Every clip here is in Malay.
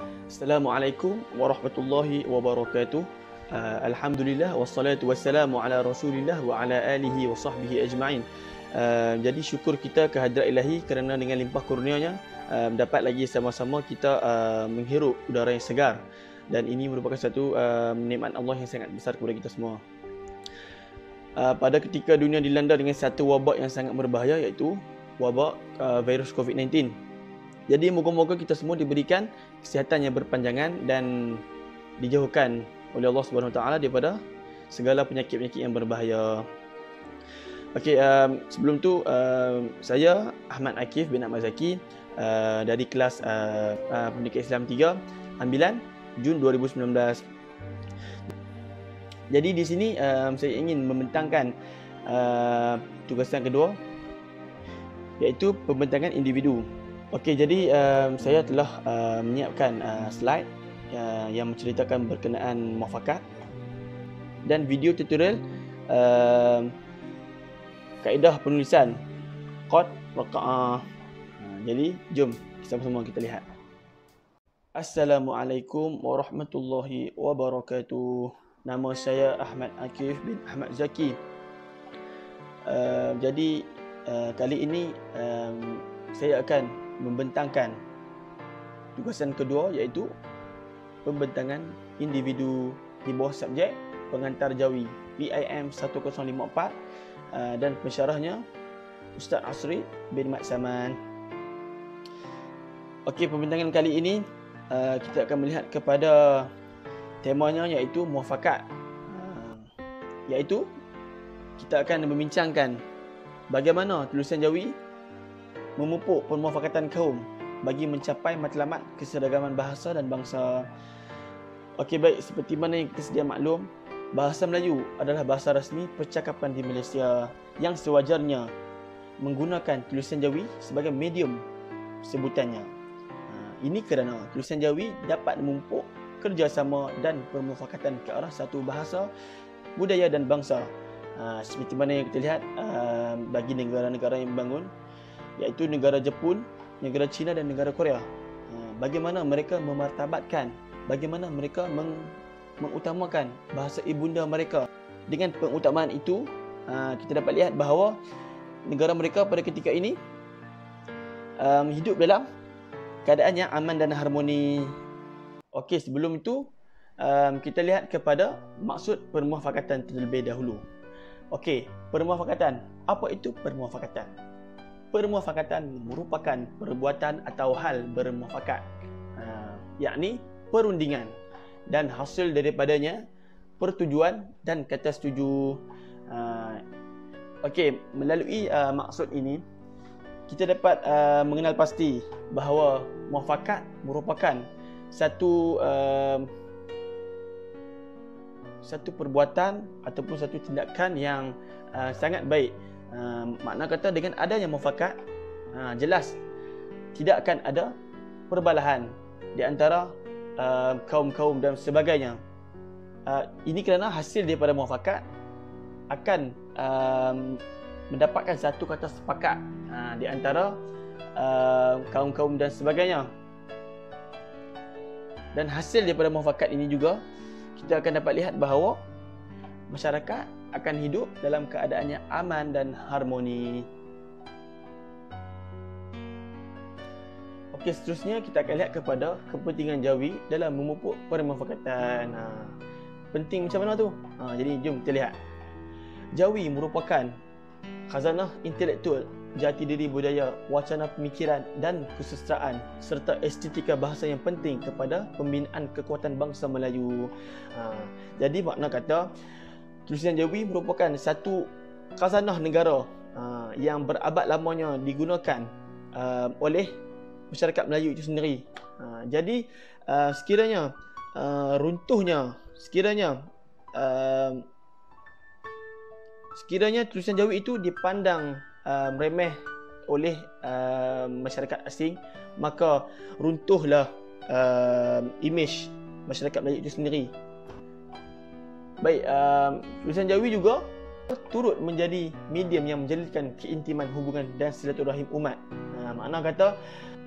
Assalamualaikum warahmatullahi wabarakatuh. Alhamdulillah wassalatu wassalamu ala Rasulillah wa ala alihi wa sahbihi ajma'in. Jadi syukur kita kehadrat Ilahi kerana dengan limpah kurnianya dapat lagi sama-sama kita menghirup udara yang segar, dan ini merupakan satu nikmat Allah yang sangat besar kepada kita semua. Pada ketika dunia dilanda dengan satu wabak yang sangat berbahaya, iaitu wabak virus COVID-19. Jadi moga-moga kita semua diberikan kesihatan yang berpanjangan dan dijauhkan oleh Allah Subhanahu Wa Taala daripada segala penyakit-penyakit yang berbahaya. Okey, sebelum tu saya Ahmad Akif bin Ahmad Zaki dari kelas Pendidikan Islam 3 ambilan Jun 2019. Jadi di sini saya ingin membentangkan tugasan kedua, iaitu pembentangan individu. Okey, jadi saya telah menyiapkan slide yang menceritakan berkenaan muafakat dan video tutorial kaedah penulisan qad, raqa'ah. Jadi jom sama-sama kita lihat. Assalamualaikum warahmatullahi wabarakatuh. Nama saya Ahmad Akif bin Ahmad Zaki. Jadi kali ini saya akan membentangkan tugasan kedua, iaitu pembentangan individu di bawah subjek pengantar jawi PIM 1054 dan pensyarahnya Ustaz Asri bin Mat Saman. Okey, pembentangan kali ini kita akan melihat kepada temanya, iaitu muafakat. Iaitu kita akan membincangkan bagaimana tulisan jawi memupuk permuafakatan kaum bagi mencapai matlamat keseragaman bahasa dan bangsa. Okey, baik, seperti mana yang kita sedia maklum, bahasa Melayu adalah bahasa rasmi percakapan di Malaysia yang sewajarnya menggunakan tulisan jawi sebagai medium sebutannya. Ini kerana tulisan jawi dapat memupuk kerjasama dan permufakatan ke arah satu bahasa, budaya dan bangsa. Seperti mana yang kita lihat bagi negara-negara yang membangun, iaitu negara Jepun, negara China dan negara Korea. Bagaimana mereka memartabatkan, bagaimana mereka mengutamakan bahasa ibunda mereka. Dengan pengutamaan itu, kita dapat lihat bahawa negara mereka pada ketika ini hidup dalam keadaan yang aman dan harmoni. Okey, sebelum itu kita lihat kepada maksud permuafakatan terlebih dahulu. Okey, permuafakatan. Apa itu permuafakatan? Permuafakatan merupakan perbuatan atau hal bermuafakat, yakni perundingan, dan hasil daripadanya pertujuan dan kata setuju. Okey, melalui maksud ini kita dapat mengenal pasti bahawa muafakat merupakan satu perbuatan ataupun satu tindakan yang sangat baik. Makna kata dengan adanya muafakat, jelas tidak akan ada perbalahan di antara kaum-kaum dan sebagainya. Ini kerana hasil daripada muafakat akan mendapatkan satu kata sepakat di antara kaum-kaum dan sebagainya. Dan hasil daripada muafakat ini juga kita akan dapat lihat bahawa masyarakat akan hidup dalam keadaan yang aman dan harmoni. Okey, seterusnya kita akan lihat kepada kepentingan jawi dalam memupuk permuafakatan. Penting macam mana tu? Jadi jom kita lihat. Jawi merupakan khazanah intelektual, jati diri budaya, wacana pemikiran dan kesusastraan serta estetika bahasa yang penting kepada pembinaan kekuatan bangsa Melayu. Jadi makna kata tulisan jawi merupakan satu khazanah negara yang berabad lamanya digunakan oleh masyarakat Melayu itu sendiri. Jadi sekiranya sekiranya tulisan jawi itu dipandang remeh oleh masyarakat asing, maka runtuhlah imej masyarakat Melayu itu sendiri. Baik, tulisan jawi juga turut menjadi medium yang menjalinkan keintiman hubungan dan silaturahim umat. Makna kata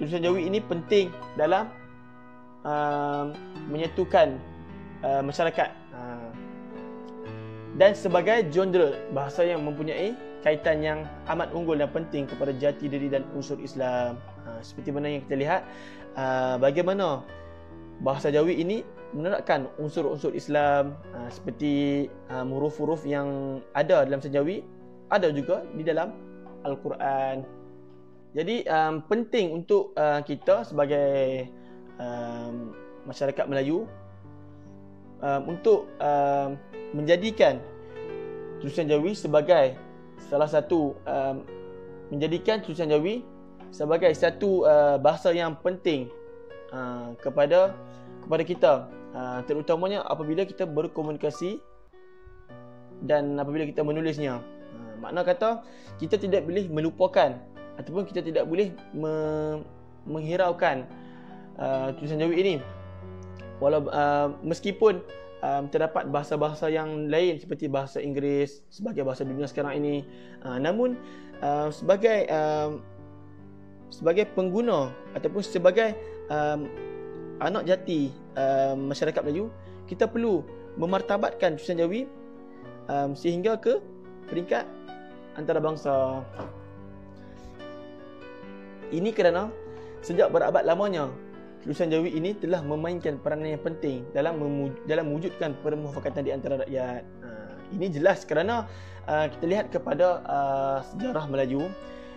tulisan jawi ini penting dalam menyatukan masyarakat, dan sebagai genre bahasa yang mempunyai kaitan yang amat unggul dan penting kepada jati diri dan unsur Islam. Seperti mana yang kita lihat, bagaimana bahasa Jawi ini menerapkan unsur-unsur Islam, seperti huruf-huruf yang ada dalam bahasa Jawi ada juga di dalam Al-Quran. Jadi penting untuk kita sebagai masyarakat Melayu untuk menjadikan tulisan Jawi sebagai salah satu menjadikan tulisan Jawi sebagai satu bahasa yang penting kepada kita, terutamanya apabila kita berkomunikasi dan apabila kita menulisnya. Makna kata, kita tidak boleh melupakan ataupun kita tidak boleh menghiraukan tulisan Jawi ini. Meskipun terdapat bahasa-bahasa yang lain seperti bahasa Inggeris sebagai bahasa dunia sekarang ini, namun sebagai pengguna ataupun sebagai anak jati masyarakat Melayu, kita perlu memartabatkan tulisan Jawi sehingga ke peringkat antarabangsa. Ini kerana sejak berabad lamanya tulisan Jawi ini telah memainkan peranan yang penting dalam mewujudkan permufakatan di antara rakyat. Ini jelas kerana kita lihat kepada sejarah Melayu,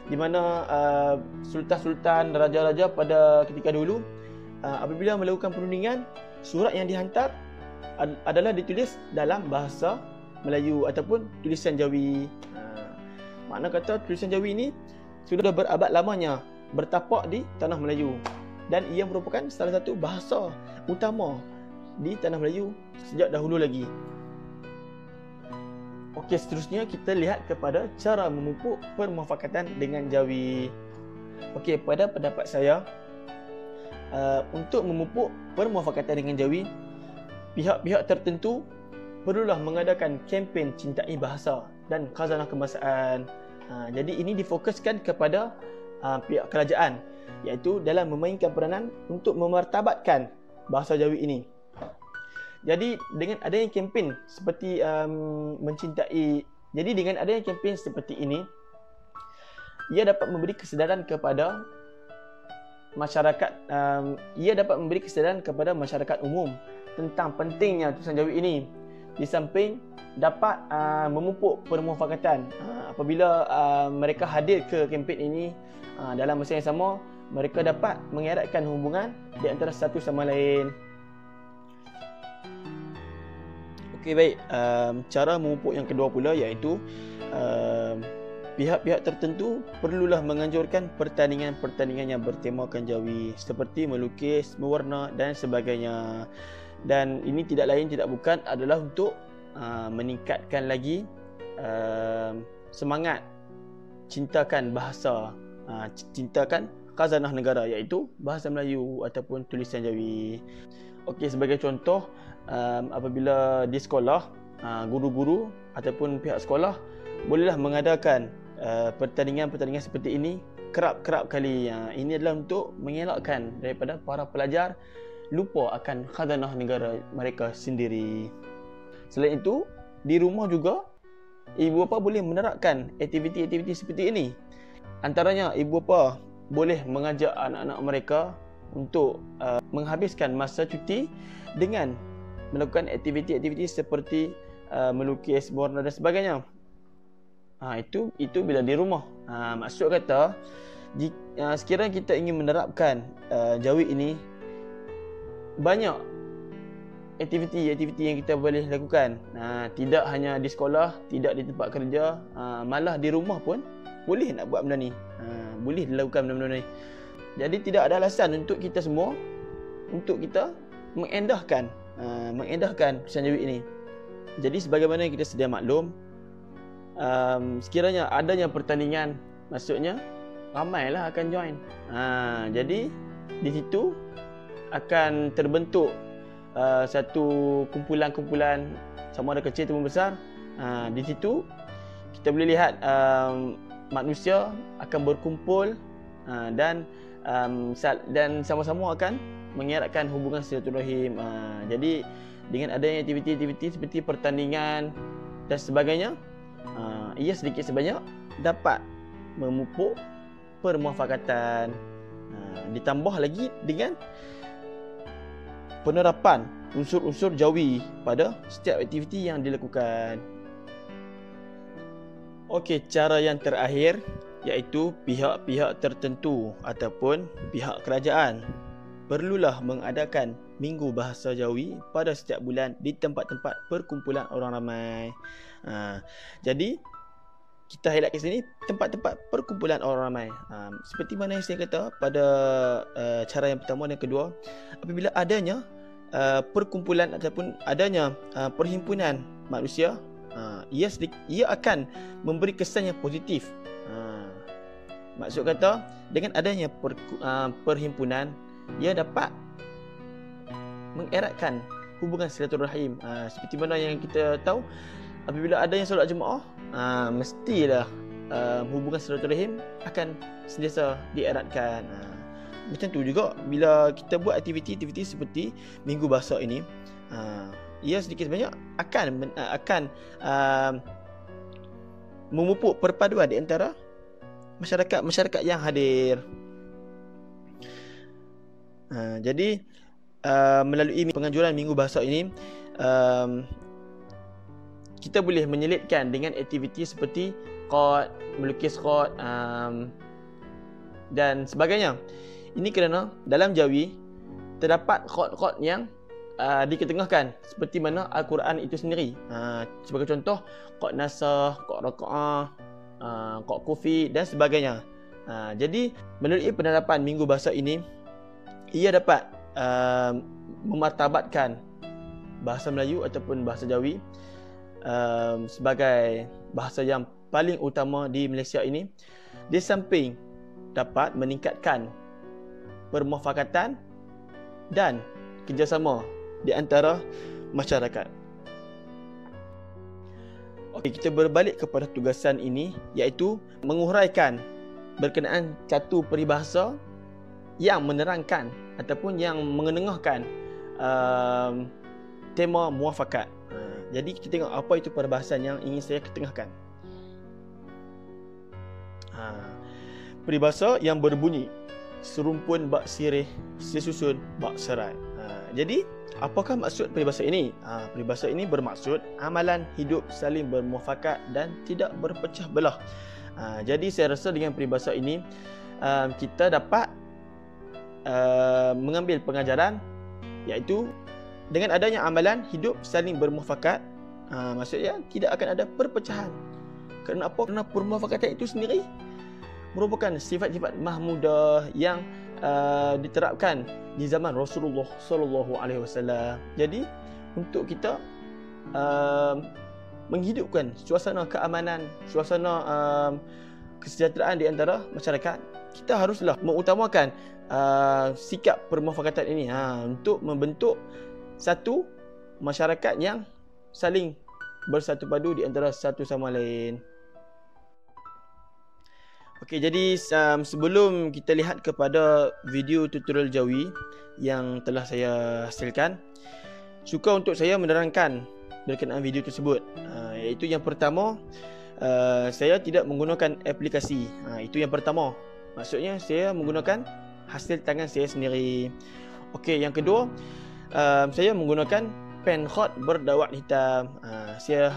di mana sultan-sultan, raja-raja pada ketika dulu apabila melakukan perundingan, surat yang dihantar adalah ditulis dalam bahasa Melayu ataupun tulisan Jawi. Makna kata, tulisan Jawi ini sudah berabad lamanya bertapak di tanah Melayu, dan ia merupakan salah satu bahasa utama di tanah Melayu sejak dahulu lagi. Okey, seterusnya kita lihat kepada cara memupuk permufakatan dengan Jawi. Okey, pada pendapat saya, untuk memupuk permufakatan dengan Jawi, pihak-pihak tertentu perlulah mengadakan kempen cintai bahasa dan khazanah kebangsaan. Jadi ini difokuskan kepada pihak kerajaan, iaitu dalam memainkan peranan untuk memartabatkan bahasa Jawi ini. Jadi dengan adanya kempen seperti ini, ia dapat memberi kesedaran kepada masyarakat, masyarakat umum tentang pentingnya tulisan Jawi ini, di samping dapat memupuk permufakatan. Apabila mereka hadir ke kempen ini, dalam masa yang sama mereka dapat mengeratkan hubungan di antara satu sama lain. Okey, baik. Cara memupuk yang kedua pula, iaitu pihak-pihak tertentu perlulah menganjurkan pertandingan-pertandingan yang bertemakan Jawi, seperti melukis, mewarna dan sebagainya. Dan ini tidak lain tidak bukan adalah untuk meningkatkan lagi semangat cintakan bahasa, cintakan khazanah negara, iaitu bahasa Melayu ataupun tulisan Jawi. Okey, sebagai contoh, apabila di sekolah, guru-guru ataupun pihak sekolah bolehlah mengadakan pertandingan-pertandingan seperti ini kerap-kerap kali. Ini adalah untuk mengelakkan daripada para pelajar lupa akan khazanah negara mereka sendiri. Selain itu, di rumah juga ibu bapa boleh menerapkan aktiviti-aktiviti seperti ini. Antaranya, ibu bapa boleh mengajak anak-anak mereka untuk menghabiskan masa cuti dengan melakukan aktiviti-aktiviti seperti melukis, mewarna dan sebagainya. Itu bila di rumah. Maksud kata, sekiranya kita ingin menerapkan Jawi ini, banyak aktiviti-aktiviti yang kita boleh lakukan. Tidak hanya di sekolah, tidak di tempat kerja, malah di rumah pun boleh nak buat benda ni. Boleh dilakukan benda-benda ni. Jadi tidak ada alasan untuk kita semua, untuk kita mengendahkan tulisan Jawi ini. Jadi sebagaimana yang kita sedia maklum, sekiranya adanya pertandingan, maksudnya ramailah akan join. Jadi di situ akan terbentuk satu kumpulan-kumpulan, sama ada kecil ataupun besar. Di situ kita boleh lihat manusia akan berkumpul dan sama-sama akan mengeratkan hubungan silaturahim. Jadi dengan adanya aktiviti-aktiviti seperti pertandingan dan sebagainya, ia sedikit sebanyak dapat memupuk permuafakatan. Ditambah lagi dengan penerapan unsur-unsur jawi pada setiap aktiviti yang dilakukan. Okey, cara yang terakhir iaitu pihak-pihak tertentu ataupun pihak kerajaan perlulah mengadakan Minggu Bahasa Jawi pada setiap bulan di tempat-tempat perkumpulan orang ramai. Jadi kita highlight ke sini tempat-tempat perkumpulan orang ramai. Seperti mana yang saya kata pada cara yang pertama dan kedua, apabila adanya perkumpulan ataupun adanya perhimpunan manusia, ia akan memberi kesan yang positif. Maksud kata, dengan adanya perhimpunan, ia dapat mengeratkan hubungan silaturahim. Seperti mana yang kita tahu, apabila adanya solat Jumaat, mestilah hubungan silaturahim akan sentiasa dieratkan. Macam tu juga bila kita buat aktiviti-aktiviti seperti Minggu Bahasa ini, ia sedikit sebanyak akan memupuk perpaduan di antara masyarakat yang hadir. Jadi melalui penganjuran Minggu Bahasa ini, kita boleh menyelitkan dengan aktiviti seperti qad, melukis qad dan sebagainya. Ini kerana dalam Jawi terdapat qad-qad yang diketengahkan seperti mana Al-Quran itu sendiri. Sebagai contoh, qad nasakh, qad raka'ah, qad kufi dan sebagainya. Jadi melalui penerapan Minggu Bahasa ini, ia dapat memartabatkan bahasa Melayu ataupun bahasa Jawi sebagai bahasa yang paling utama di Malaysia ini, di samping dapat meningkatkan permuafakatan dan kerjasama di antara masyarakat. Okey, kita berbalik kepada tugasan ini, iaitu menguraikan berkenaan satu peribahasa yang menerangkan ataupun yang mengenengahkan tema muafakat. Jadi kita tengok apa itu perbahasan yang ingin saya ketengahkan. Peribahasa yang berbunyi serumpun bak sirih, sesusun bak serai. Jadi apakah maksud peribahasa ini? Peribahasa ini bermaksud amalan hidup saling bermuafakat dan tidak berpecah belah. Jadi saya rasa dengan peribahasa ini kita dapat mengambil pengajaran, iaitu dengan adanya amalan hidup saling bermuafakat, maksudnya tidak akan ada perpecahan. Kerana apa? Kerana permuafakatan itu sendiri merupakan sifat-sifat mahmudah yang diterapkan di zaman Rasulullah sallallahu alaihi wasallam. Jadi untuk kita menghidupkan suasana keamanan, suasana kesejahteraan di antara masyarakat, kita haruslah mengutamakan sikap permuafakatan ini untuk membentuk satu masyarakat yang saling bersatu padu di antara satu sama lain. Okey, jadi sebelum kita lihat kepada video tutorial Jawi yang telah saya hasilkan, suka untuk saya menerangkan berkenaan video tersebut. Iaitu yang pertama, saya tidak menggunakan aplikasi. Itu yang pertama. Maksudnya saya menggunakan hasil tangan saya sendiri. Okey, yang kedua, saya menggunakan pen khat berdawat hitam. Saya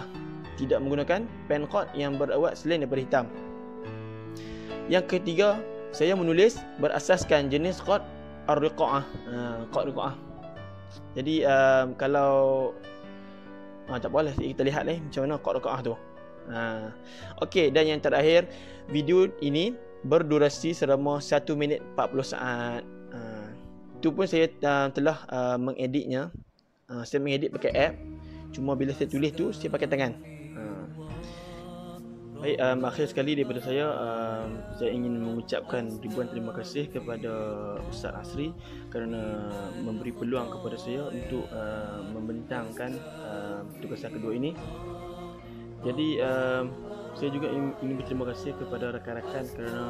tidak menggunakan pen khat yang berdawat selain daripada hitam. Yang ketiga, saya menulis berasaskan jenis khat ar-riqa'ah. Khat riqa'ah. Jadi kalau tak apalah, kita lihat macam mana khat riqa'ah tu. Okey, dan yang terakhir, video ini berdurasi selama 1 minit 40 saat. Itu pun saya telah mengeditnya. Saya mengedit pakai app. Cuma bila saya tulis tu, saya pakai tangan. Baik, akhir sekali daripada saya ingin mengucapkan ribuan terima kasih kepada Ustaz Asri kerana memberi peluang kepada saya untuk membentangkan tugasan kedua ini. Jadi saya juga ingin berterima kasih kepada rakan-rakan kerana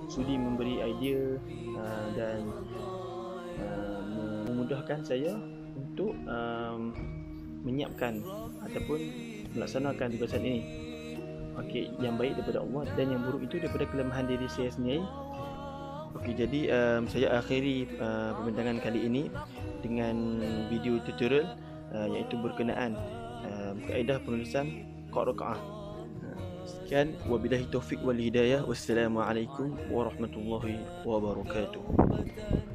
sudi memberi idea dan memudahkan saya untuk menyiapkan ataupun melaksanakan tugasan ini. Okey, yang baik daripada Allah dan yang buruk itu daripada kelemahan diri saya sendiri. Okey, jadi saya akhiri perbincangan kali ini dengan video tutorial iaitu berkenaan kaedah penulisan Qa Rakaah. Sekian, wabillahi taufik wal hidayah. Wassalamualaikum warahmatullahi wabarakatuh.